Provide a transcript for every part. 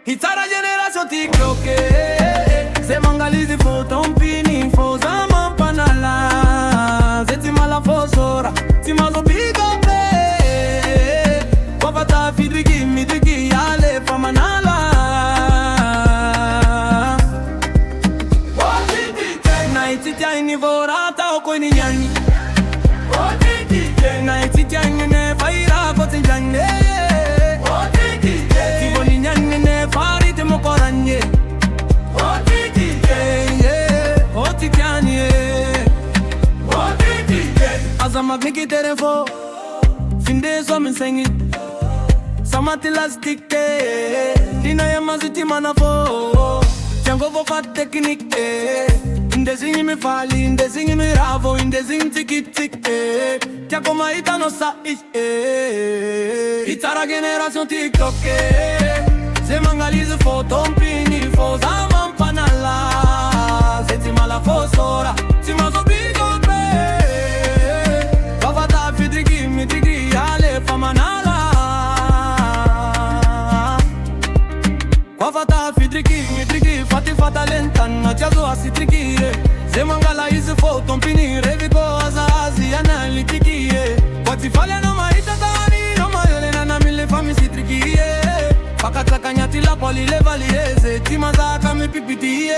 Hitara generation TikTok, se mangalizi foto mpini fo zama panala, zeti mala fosora, ti mazo bigo pe, wafata fidrigi midrigi yale famanala. Na ititia inivorata oko ni nyani, na ititia inine faira koti jane. Azama niki terefo, finde so min sengi, samati lastikte, dina ya maziti manafo, jango vo fat teknikte, inde zingi mi fali, inde zingi mi ravo, inde zingi tiki tikte, tia koma ita no sa Hitara generation TikTok, se mangalize foto mpini fo zaman panala, zeti mala fosora, ti mazo bigo pe, wafata fidrigi midrigi yale famanala, wafata fidrigi midrigi fati fatalentana tiazo asitrigi, se mangalize foto mpini reviko azazi analitiki, wati falya no maita tani no mayole na mile fami sitrigi. Pakata kanyati la poli le valieze, timaza kami pipiti.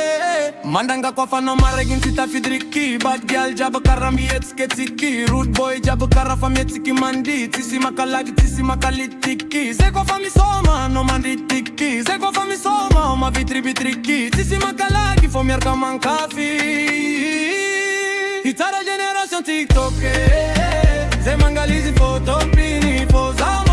Mandanga kwa fano maregin sita fidriki, bad girl jab karambi etsketiki, rude boy jab karafami etiki mandi, tisi makalagi tisi makalitiki. Zeko fami soma no manditiki, zeko fami soma oma vitri bitriki, tisi makalagi fo merka mankafi. Hitara generation TikTok, ze mangalizi foto mpini fo zama